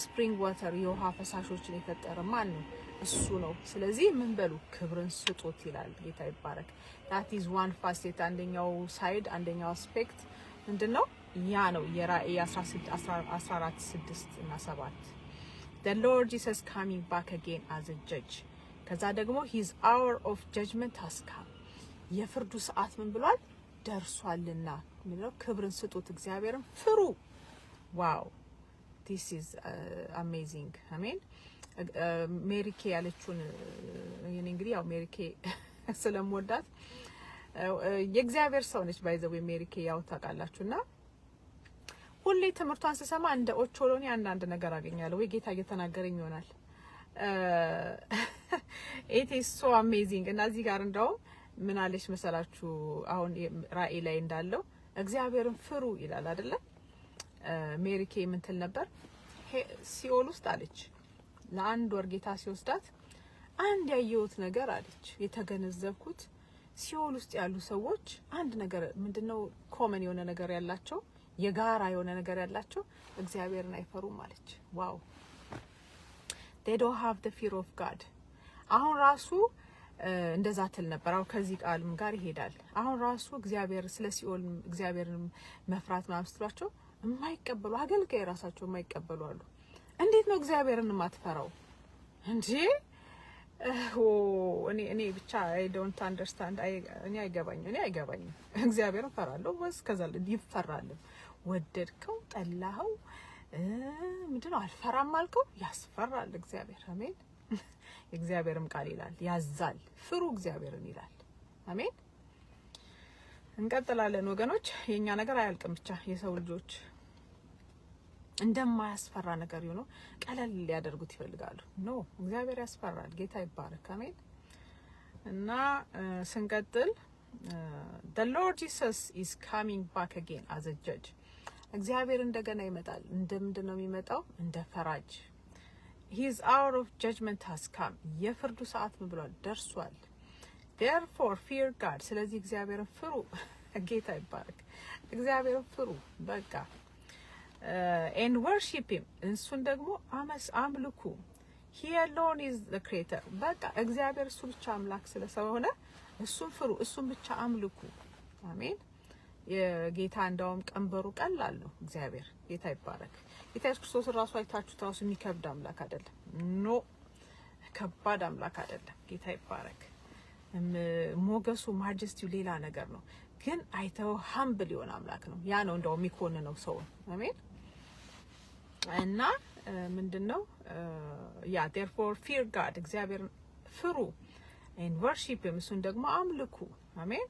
ስፕሪንግ ዋተር የውሃ ፈሳሾችን የፈጠረ ማን ነው እሱ ነው ስለዚህ ምን በሉ ክብርን ስጡት ይላል ጌታ ይባረክ that is one facet አንደኛው ሳይድ አንደኛው አስፔክት ምንድነው ያ ነው የራእይ 14:6 እና 7 the Lord Jesus coming back again as a judge ከዛ ደግሞ his hour of judgment has come የፍርዱ ሰዓት ምን ብሏል ደርሷልና ምንድነው ክብርን ስጡት እግዚአብሔርን ፍሩ ዋው this is amazing አሜን ሜሪኬ ያለችውን የኔ እንግዲህ ያው ሜሪኬ ስለምወዳት የእግዚአብሔር ሰው ነች ባይዘው ሜሪኬ ያው ታውቃላችሁና ሁሌ ትምህርቷን ስሰማ እንደ ኦቾሎኒ አንድ ነገር አገኛለሁ ወይ ጌታ እየተናገረኝ ይሆናል it is so amazing እና እዚህ ጋር እንደው ምን አለሽ መሰላችሁ አሁን ራእይ ላይ እንዳለው እግዚአብሔርን ፍሩ ይላል አይደለ ሜሪኬ ምን ትል ነበር ሲኦል ውስጥ አለች ለአንድ ወር ጌታ ሲወስዳት አንድ ያየሁት ነገር አለች የተገነዘብኩት ሲኦል ውስጥ ያሉ ሰዎች አንድ ነገር ምንድነው ኮመን የሆነ ነገር ያላቸው የጋራ የሆነ ነገር ያላቸው እግዚአብሔርን አይፈሩም አለች ዋው they don't have the fear of God አሁን ራሱ እንደዛ ትል ነበር አሁን ከዚህ ቃልም ጋር ይሄዳል አሁን ራሱ እግዚአብሔር ስለ ሲኦል እግዚአብሔርን መፍራት ማምስትሏቸው የማይቀበሉ አገልጋይ ራሳቸው የማይቀበሉ አሉ እንዴት ነው እግዚአብሔርን ማትፈራው እንዴ እኔ ብቻ I don't understand እኔ አይገባኝም እግዚአብሔርን ፈራለሁ ወስ ከዛ ይፈራል ወደድከው ጠላኸው ምንድነው አልፈራም አልከው ያስፈራል እግዚአብሔር አሜን እግዚአብሔርም ቃል ይላል ያዛል ፍሩ እግዚአብሔርን ይላል አሜን እንቀጥላለን ወገኖች። የኛ ነገር አያልቅም። ብቻ የሰው ልጆች እንደማያስፈራ ነገር ይሁን ቀለል ሊያደርጉት ይፈልጋሉ። ኖ እግዚአብሔር ያስፈራል። ጌታ ይባረክ። አሜን። እና ስንቀጥል the Lord Jesus is coming back again as a judge. እግዚአብሔር እንደገና ይመጣል። እንደምንድነው የሚመጣው? እንደ ፈራጅ። His hour of judgment has come. የፍርዱ ሰዓት ምን ብሏል? ደርሷል። Therefore fear God. ስለዚህ እግዚአብሔርን ፍሩ። ጌታ ይባረክ። እግዚአብሔርን ፍሩ በቃ and worship him. እሱን ደግሞ አምልኩ። He alone is the creator. በቃ እግዚአብሔር እሱ ብቻ አምላክ ስለሆነ እሱን ፍሩ፣ እሱን ብቻ አምልኩ። አሜን። የጌታ እንዳውም ቀንበሩ ቀላል ነው። እግዚአብሔር ጌታ ይባረክ። ጌታ ኢየሱስ ክርስቶስ ራሱ አይታችሁት ራሱ የሚከብድ አምላክ አይደለም። ኖ ከባድ አምላክ አይደለም። ጌታ ይባረክ። ሞገሱ ማጀስቲው ሌላ ነገር ነው። ግን አይተው ሀምብል የሆነ አምላክ ነው። ያ ነው እንደው የሚኮንነው ሰው። አሜን። እና ምንድነው ያ therefore fear God እግዚአብሔርን ፍሩ and worship him እሱን ደግሞ አምልኩ። አሜን።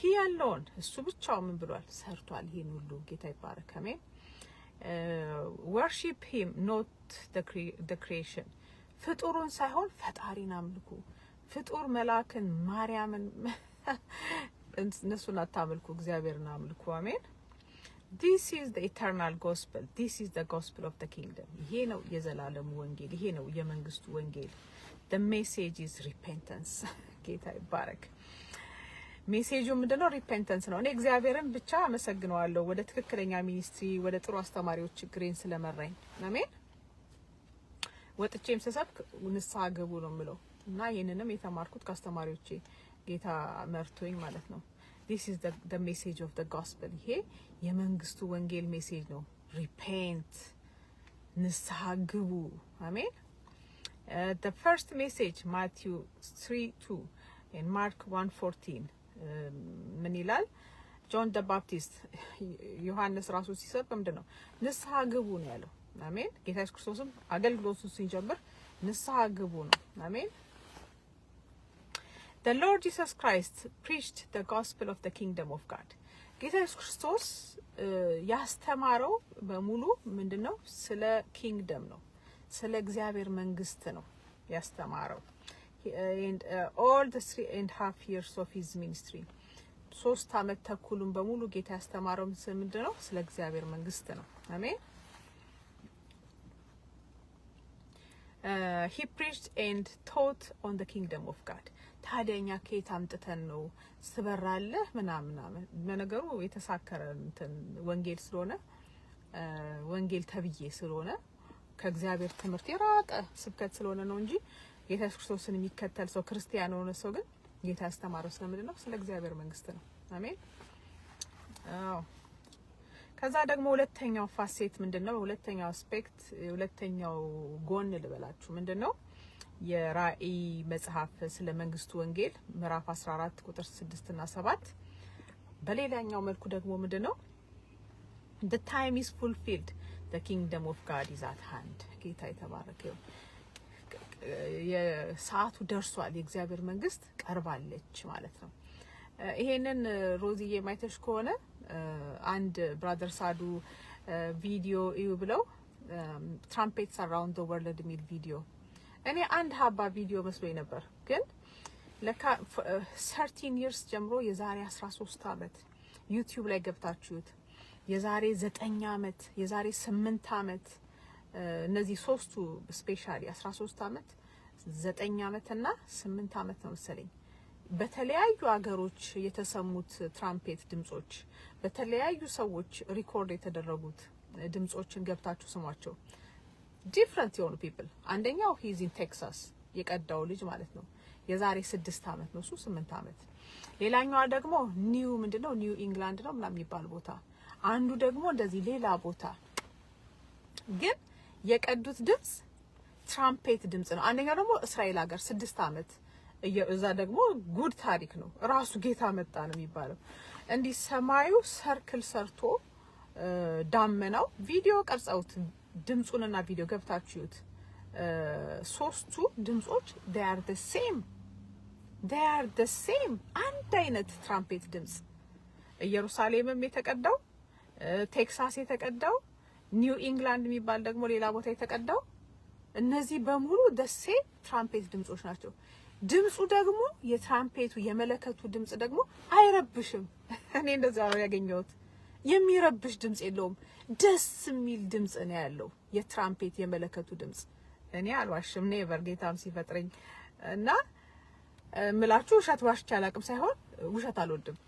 he alone እሱ ብቻው ምን ብሏል? ሰርቷል ይሄን ሁሉ። ጌታ ይባረክ። አሜን። worship him not the creation ፍጡሩን ሳይሆን ፈጣሪን አምልኩ። ፍጡር መላእክን ማርያምን እነሱን አታምልኩ፣ እግዚአብሔርን አምልኩ። አሜን። this is the eternal gospel. This is the gospel of the kingdom. ይሄ ነው የዘላለም ወንጌል። ይሄ ነው የመንግስቱ ወንጌል። the message is repentance. ጌታ ይባረክ። ሜሴጁ ምንድነው? ሪፔንተንስ ነው። እኔ እግዚአብሔርን ብቻ አመሰግነዋለሁ ወደ ትክክለኛ ሚኒስትሪ፣ ወደ ጥሩ አስተማሪዎች ግሬን ስለመራኝ። አሜን። ወጥቼም ስሰብክ ንስሐ ገቡ ነው የምለው እና ይሄንንም የተማርኩት ከአስተማሪዎቼ ጌታ መርቶኝ ማለት ነው። this is the message of the gospel. ይሄ የመንግስቱ ወንጌል ሜሴጅ ነው። repent ንስሐ ግቡ። አሜን። the first message Matthew 3:2 and Mark 1:14 ምን ይላል? ጆን ደ ባፕቲስት ዮሐንስ ራሱ ሲሰብክ ምንድነው? ንስሐ ግቡ ነው ያለው። አሜን። ጌታ ኢየሱስ ክርስቶስም አገልግሎቱን ሲጀምር ንስሐ ግቡ ነው። አሜን። the Lord Jesus Christ preached the gospel of the kingdom of God. ጌታ ኢየሱስ ክርስቶስ ያስተማረው በሙሉ ምንድነው? ስለ ኪንግደም ነው፣ ስለ እግዚአብሔር መንግስት ነው ያስተማረው። and all the 3.5 years of his ministry 3 አመት ተኩሉን በሙሉ ጌታ ያስተማረው ምንድነው? ስለ እግዚአብሔር መንግስት ነው። አሜን። he preached and taught on the kingdom of God. ታዲያኛ ከየት አምጥተን ነው ስበራለህ ምናምን? በነገሩ የተሳከረ ወንጌል ስለሆነ ወንጌል ተብዬ ስለሆነ ከእግዚአብሔር ትምህርት የራቀ ስብከት ስለሆነ ነው እንጂ ጌታ ኢየሱስ ክርስቶስን የሚከተል ሰው ክርስቲያን የሆነ ሰው ግን ጌታ ያስተማረው ስለምንድን ነው? ስለ እግዚአብሔር መንግስት ነው። አሜን። አዎ። ከዛ ደግሞ ሁለተኛው ፋሴት ምንድነው? ሁለተኛው አስፔክት፣ ሁለተኛው ጎን ልበላችሁ ምንድነው? የራእይ መጽሐፍ ስለ መንግስቱ ወንጌል ምዕራፍ 14 ቁጥር 6 እና 7። በሌላኛው መልኩ ደግሞ ምንድነው? the time is fulfilled, the kingdom of God is at hand. ጌታ የተባረከው የሰዓቱ ደርሷል፣ የእግዚአብሔር መንግስት ቀርባለች ማለት ነው። ይሄንን ሮዚዬ ማይተሽ ከሆነ አንድ ብራዘር ሳዱ ቪዲዮ እዩ ብለው ትራምፔትስ አራውንድ ዘ ወርልድ ሚል ቪዲዮ እኔ አንድ ሀባ ቪዲዮ መስሎኝ ነበር፣ ግን ለካ 13 years ጀምሮ የዛሬ 13 አመት ዩቲዩብ ላይ ገብታችሁት የዛሬ 9 አመት የዛሬ 8 አመት እነዚህ ሶስቱ ስፔሻሊ 13 አመት 9 አመት እና 8 አመት ነው መሰለኝ በተለያዩ ሀገሮች የተሰሙት ትራምፔት ድምጾች በተለያዩ ሰዎች ሪኮርድ የተደረጉት ድምጾችን ገብታችሁ ስሟቸው። ዲፍረንት የሆኑ ፒፕል። አንደኛው ሂዝ ኢን ቴክሳስ የቀዳው ልጅ ማለት ነው የዛሬ 6 አመት ነው እሱ 8 አመት። ሌላኛዋ ደግሞ ኒው ምንድነው ኒው ኢንግላንድ ነው ምናምን የሚባል ቦታ፣ አንዱ ደግሞ እንደዚህ ሌላ ቦታ። ግን የቀዱት ድምጽ ትራምፔት ድምጽ ነው። አንደኛው ደግሞ እስራኤል ሀገር 6 አመት እዛ ደግሞ ጉድ ታሪክ ነው። ራሱ ጌታ መጣ ነው የሚባለው። እንዲህ ሰማዩ ሰርክል ሰርቶ ዳመናው ቪዲዮ ቀርጸውት ድምጹንና ቪዲዮ ገብታችሁት ሶስቱ ድምጾች they are the same አንድ አይነት ትራምፔት ድምጽ ኢየሩሳሌምም የተቀዳው ቴክሳስ የተቀዳው ኒው ኢንግላንድ የሚባል ደግሞ ሌላ ቦታ የተቀዳው እነዚህ በሙሉ ደሴ ትራምፔት ድምጾች ናቸው። ድምጹ ደግሞ የትራምፔቱ የመለከቱ ድምጽ ደግሞ አይረብሽም። እኔ እንደዛ ነው ያገኘሁት። የሚረብሽ ድምጽ የለውም። ደስ የሚል ድምጽ ነው ያለው የትራምፔት የመለከቱ ድምጽ። እኔ አልዋሽም። ኔቨር ጌታም ሲፈጥረኝ እና ምላችሁ ውሸት ዋሽቼ አላቅም ሳይሆን ውሸት አልወድም።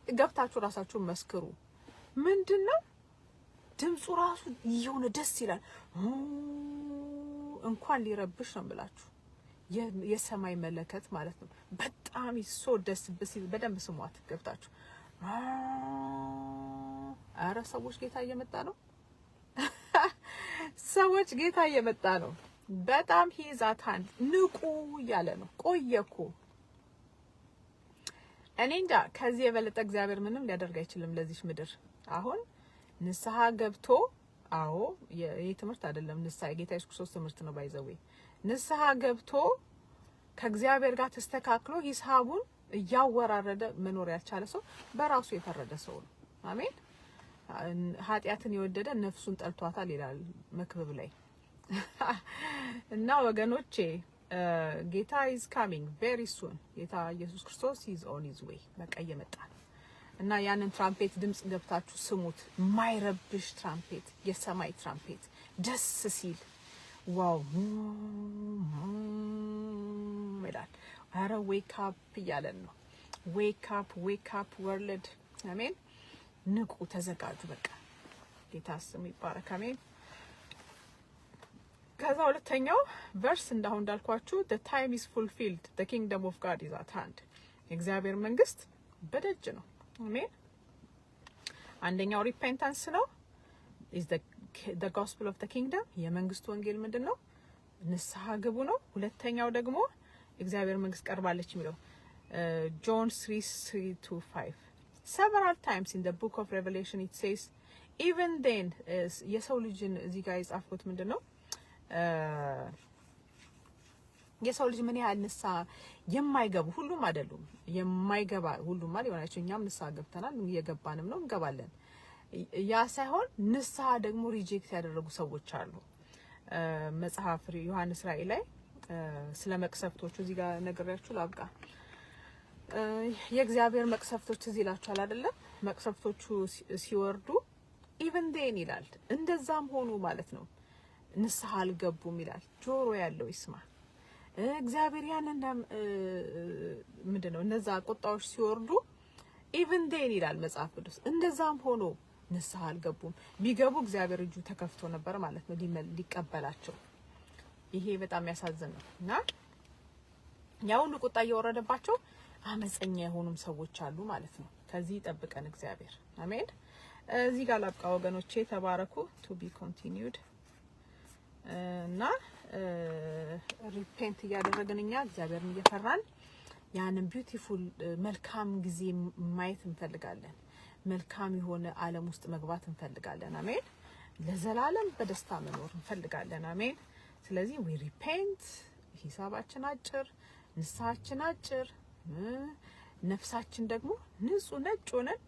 ገብታችሁ ራሳችሁን መስክሩ። ምንድነው ድምጹ ራሱ የሆነ ደስ ይላል። እንኳን ሊረብሽ ነው ብላችሁ የሰማይ መለከት ማለት ነው። በጣም ይሶ ደስ ብሲል በደንብ ስሟት ገብታችሁ። አረ ሰዎች ጌታ እየመጣ ነው። ሰዎች ጌታ እየመጣ ነው። በጣም ሂዛታን ንቁ እያለ ነው። ቆየኩ እኔ እንጃ ከዚህ የበለጠ እግዚአብሔር ምንም ሊያደርግ አይችልም ለዚህ ምድር። አሁን ንስሐ ገብቶ አዎ ይሄ ትምህርት አይደለም ንስሐ የጌታ ኢየሱስ ክርስቶስ ትምህርት ነው። ባይዘዌ ንስሐ ገብቶ ከእግዚአብሔር ጋር ተስተካክሎ ሂሳቡን እያወራረደ መኖር ያልቻለ ሰው በራሱ የፈረደ ሰው ነው። አሜን። ኃጢአትን የወደደ ነፍሱን ጠልቷታል ይላል መክብብ ላይ። እና ወገኖቼ ጌታ is coming very soon። ጌታ ኢየሱስ ክርስቶስ is on his way። በቃ እየመጣ ነው። እና ያንን ትራምፔት ድምጽ ገብታችሁ ስሙት። ማይረብሽ ትራምፔት፣ የሰማይ ትራምፔት ደስ ሲል ዋው ይላል። አረ ዌክ አፕ እያለን ነው። ዌክ አፕ ወርልድ። አሜን። ንቁ፣ ተዘጋጁ። በቃ ጌታ ስሙ ይባረክ። አሜን። ከዛ ሁለተኛው ቨርስ እንዳልኳችሁ the time is fulfilled, the kingdom of God is at hand። የእግዚአብሔር መንግስት በደጅ ነው። አሜን። አንደኛው ሪፔንታንስ ነው is the gospel of the kingdom። የመንግስቱ ወንጌል ምንድነው? ንስሐ ግቡ ነው። ሁለተኛው ደግሞ እግዚአብሔር መንግስት ቀርባለች የሚለው John 3:3-5 several times in the book of Revelation it says even then የሰው ልጅን እዚህ ጋር የጻፍኩት ምንድነው የሰው ልጅ ምን ያህል ንስሐ የማይገቡ ሁሉም አይደሉም የማይገባ ሁሉም ማለት ይሆናል። እኛም ንስሐ ገብተናል እየገባንም ነው እንገባለን። ያ ሳይሆን ንስሐ ደግሞ ሪጀክት ያደረጉ ሰዎች አሉ። መጽሐፍ ዮሐንስ ራእይ ላይ ስለ መቅሰፍቶቹ እዚህ ጋር ነግሬያችሁ ላብቃ። የእግዚአብሔር መቅሰፍቶች እዚህ ይላችኋል አይደለ? መቅሰፍቶቹ ሲወርዱ even then ይላል። እንደዛም ሆኑ ማለት ነው። ንስሐ አልገቡም ይላል። ጆሮ ያለው ይስማ። እግዚአብሔር ያንን ምንድነው እነዛ ቁጣዎች ሲወርዱ even then ይላል መጽሐፍ ቅዱስ። እንደዛም ሆኖ ንስሐ አልገቡም። ቢገቡ እግዚአብሔር እጁ ተከፍቶ ነበር ማለት ነው ሊቀበላቸው። ይሄ በጣም ያሳዝን ነው። እና ያው ሁሉ ቁጣ እየወረደባቸው አመፀኛ የሆኑም ሰዎች አሉ ማለት ነው። ከዚህ ይጠብቀን እግዚአብሔር። አሜን። እዚህ ጋር ላብቃ ወገኖቼ። ተባረኩ። to be continued እና ሪፔንት እያደረግን እኛ እግዚአብሔርን እየፈራን ያንን ቢዩቲፉል መልካም ጊዜ ማየት እንፈልጋለን። መልካም የሆነ ዓለም ውስጥ መግባት እንፈልጋለን። አሜን። ለዘላለም በደስታ መኖር እንፈልጋለን። አሜን። ስለዚህ we repent። ሂሳባችን አጭር፣ ንስሐችን አጭር፣ ነፍሳችን ደግሞ ንጹህ ነጭ ሆነን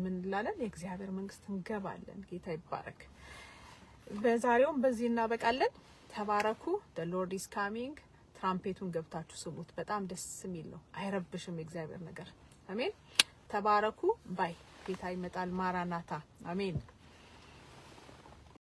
ምን እንላለን? የእግዚአብሔር መንግስት እንገባለን። ጌታ ይባረክ። በዛሬውም በዚህ እናበቃለን። ተባረኩ። the lord is coming። ትራምፔቱን ገብታችሁ ስሙት። በጣም ደስ የሚል ነው። አይረብሽም የእግዚአብሔር ነገር። አሜን። ተባረኩ። ባይ። ጌታ ይመጣል። ማራናታ። አሜን።